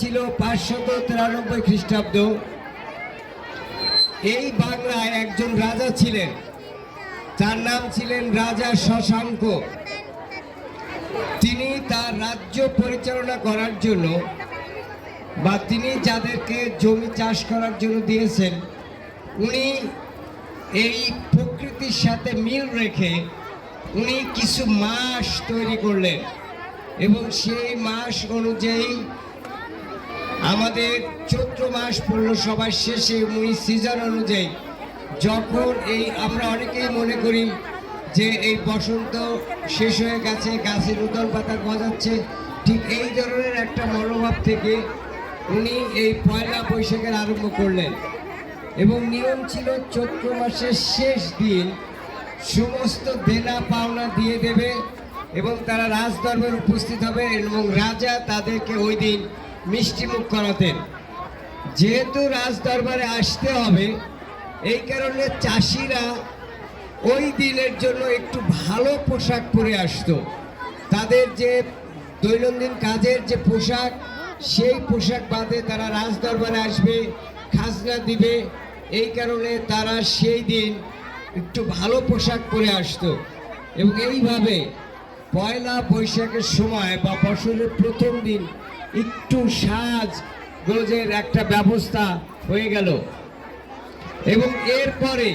ছিল 593 খ্রিস্টাব্দ। এই বাংলায় একজন রাজা ছিলেন, তার নাম ছিলেন রাজা শশাঙ্ক। তিনি তার রাজ্য পরিচালনা করার জন্য বা তিনি যাদেরকে জমি চাষ করার জন্য দিয়েছেন, উনি এই প্রকৃতির সাথে মিল রেখে উনি কিছু মাস তৈরি করলেন এবং সেই মাস অনুযায়ী আমাদের চৈত্র মাস পড়ল সবার শেষে। উনি সিজন অনুযায়ী যখন আমরা অনেকেই মনে করি যে এই বসন্ত শেষ হয়ে গেছে, গাছে নতুন পাতা গজাচ্ছে, ঠিক এই ধরনের একটা মনোভাব থেকে উনি এই পয়লা বৈশাখের আরম্ভ করলেন। এবং নিয়ম ছিল চৈত্র মাসের শেষ দিন সমস্ত দেনা পাওনা দিয়ে দেবে এবং তারা রাজদরবারে উপস্থিত হবে এবং রাজা তাদেরকে ওই দিন মিষ্টিমুখ করাতেন। যেহেতু রাজদরবারে আসতে হবে, এই কারণে চাষিরা ওই দিনের জন্য একটু ভালো পোশাক পরে আসতো। তাদের যে দৈনন্দিন কাজের যে পোশাক, সেই পোশাক বাদে তারা রাজদরবারে আসবে, খাজনা দিবে। এই কারণে তারা সেই দিন একটু ভালো পোশাক পরে আসতো এবং এইভাবে পয়লা বৈশাখের সময় বা বছরের প্রথম দিন একটু সাজগোজের একটা ব্যবস্থা হয়ে গেল। এবং এরপরে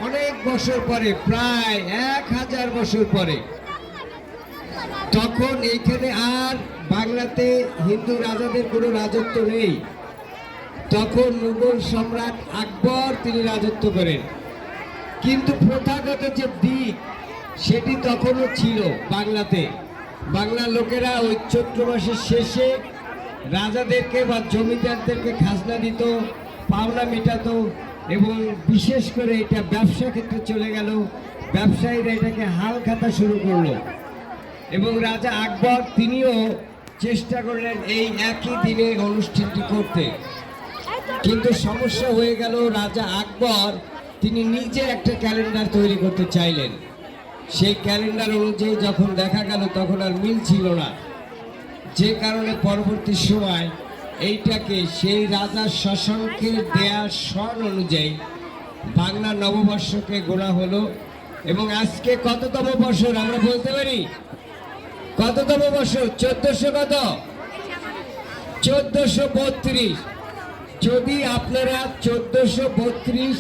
অনেক বছর পরে, প্রায় 1000 বছর পরে, তখন এইখানে আর বাংলাতে হিন্দু রাজাদের কোনো রাজত্ব নেই। তখন মুঘল সম্রাট আকবর তিনি রাজত্ব করেন, কিন্তু প্রথাগত যে দিক সেটি তখনও ছিল বাংলাতে। বাংলার লোকেরা ওই চৈত্র মাসের শেষে রাজাদেরকে বা জমিদারদেরকে খাজনা দিত, পাওনা মেটাতো এবং বিশেষ করে এটা ব্যবসা ক্ষেত্রে চলে গেল। ব্যবসায়ীরা এটাকে হাল খাতা শুরু করলো এবং রাজা আকবর তিনিও চেষ্টা করলেন এই একই দিনে অনুষ্ঠানটি করতে। কিন্তু সমস্যা হয়ে গেল, রাজা আকবর তিনি নিজে একটা ক্যালেন্ডার তৈরি করতে চাইলেন। সেই ক্যালেন্ডার অনুযায়ী যখন দেখা গেল তখন আর মিল ছিল না, যে কারণে পরবর্তী সময় এইটাকে সেই রাজা শশাঙ্কের দেয়া সন অনুযায়ী বাংলা নববর্ষকে গোনা হলো। এবং আজকে কততম বছর আমরা বলতে পারি? কততম বছর? 1432। যদি আপনারা 1432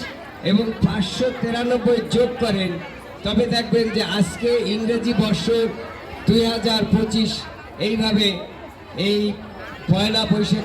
এবং 593 যোগ করেন তবে দেখবেন যে আজকে ইংরেজি বর্ষর 2025। এইভাবে এই পয়লা বৈশাখ